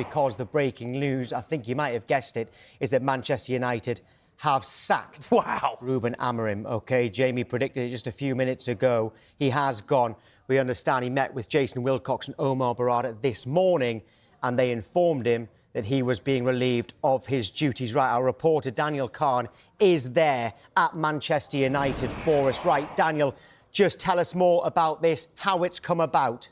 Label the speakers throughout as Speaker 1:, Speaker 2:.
Speaker 1: because the breaking news, I think you might have guessed it, is that Manchester United have sacked Ruben Amorim. OK, Jamie predicted it just a few minutes ago. He has gone. We understand he met with Jason Wilcox and Omar Barada this morning, and they informed him that he was being relieved of his duties. Right, our reporter Daniel Kahn is there at Manchester United for us. Right, Daniel, just tell us more about this, how it's come about.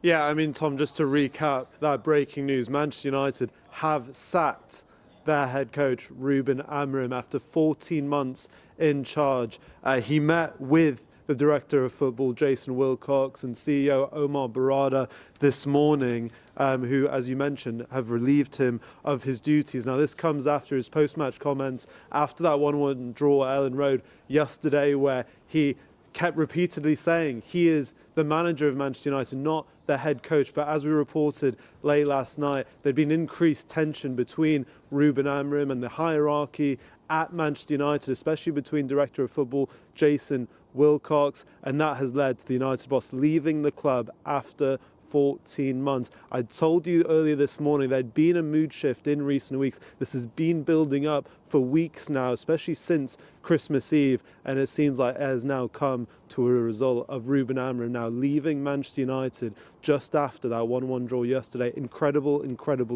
Speaker 2: Yeah, I mean, Tom, just to recap that breaking news, Manchester United have sacked their head coach, Ruben Amorim, after 14 months in charge. He met with the director of football, Jason Wilcox, and CEO Omar Barada this morning, who, as you mentioned, have relieved him of his duties. Now, this comes after his post-match comments after that 1-1 draw at Ellen Road yesterday, where he kept repeatedly saying he is the manager of Manchester United, not the head coach. But as we reported late last night, there'd been increased tension between Ruben Amorim and the hierarchy at Manchester United, especially between director of football Jason Wilcox, and that has led to the United boss leaving the club after 14 months. I told you earlier this morning there'd been a mood shift in recent weeks. This has been building up for weeks now, especially since Christmas Eve, and it seems like it has now come to a result of Ruben Amorim now leaving Manchester United just after that 1-1 draw yesterday. Incredible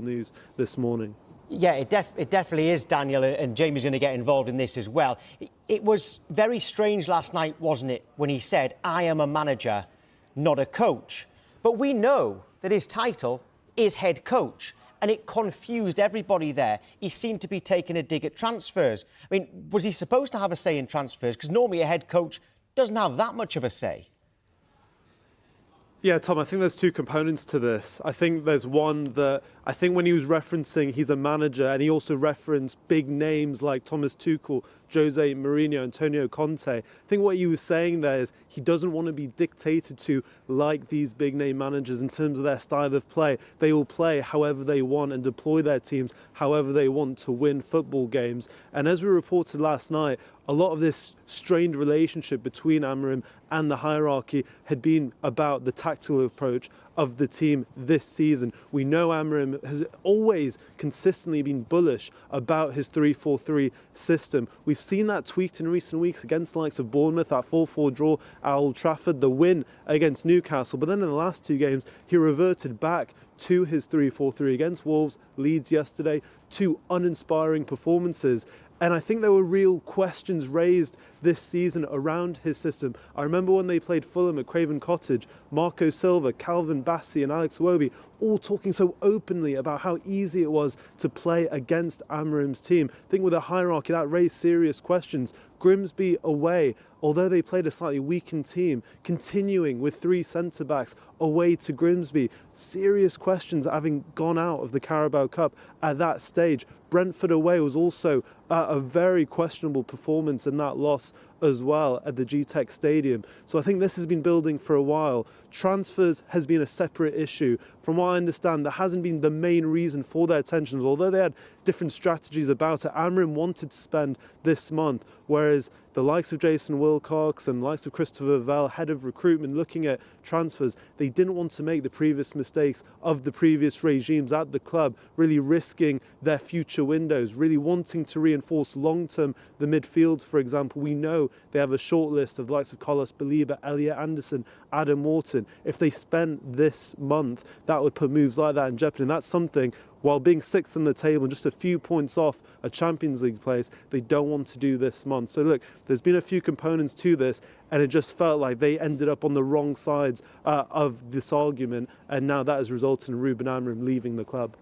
Speaker 2: news this morning.
Speaker 1: Yeah, it definitely is, Daniel, and Jamie's going to get involved in this as well. It was very strange last night, wasn't it, when he said, "I am a manager, not a coach." But we know that his title is head coach, and it confused everybody there. He seemed to be taking a dig at transfers. I mean, was he supposed to have a say in transfers? Because normally a head coach doesn't have that much of a say.
Speaker 2: Yeah, Tom, I think there's two components to this. I think there's one that I think when he was referencing he's a manager, and he also referenced big names like Thomas Tuchel, Jose Mourinho, Antonio Conte. I think what he was saying there is he doesn't want to be dictated to like these big name managers in terms of their style of play. They will play however they want and deploy their teams however they want to win football games. And as we reported last night, a lot of this strained relationship between Amorim and the hierarchy had been about the tactical approach of the team this season. We know Amorim has always consistently been bullish about his 3-4-3 system. We've seen that tweaked in recent weeks against the likes of Bournemouth, that 4-4 draw at Old Trafford, the win against Newcastle. But then in the last two games, he reverted back to his 3-4-3 against Wolves, Leeds yesterday, two uninspiring performances. And I think there were real questions raised this season around his system. I remember when they played Fulham at Craven Cottage, Marco Silva, Calvin Bassey and Alex Iwobi all talking so openly about how easy it was to play against Amorim's team. I think with a hierarchy that raised serious questions. Grimsby away, although they played a slightly weakened team, continuing with three centre-backs away to Grimsby. Serious questions having gone out of the Carabao Cup at that stage. Brentford away was also a very questionable performance in that loss as well at the GTEC Stadium. So I think this has been building for a while. Transfers has been a separate issue. From what I understand, that hasn't been the main reason for their tensions, although they had different strategies about it. Amorim wanted to spend this month, whereas the likes of Jason Wilcox and the likes of Christopher Vell, head of recruitment, looking at transfers, they didn't want to make the previous mistakes of the previous regimes at the club, really risking their future windows, really wanting to reinforce long-term the midfield, for example. We know they have a short list of the likes of Carlos Baliba, Elliot Anderson, Adam Wharton. If they spent this month, that would put moves like that in jeopardy, and that's something, while being sixth in the table and just a few points off a Champions League place, they don't want to do this month. So look, there's been a few components to this, and it just felt like they ended up on the wrong sides of this argument, and now that has resulted in Ruben Amorim leaving the club.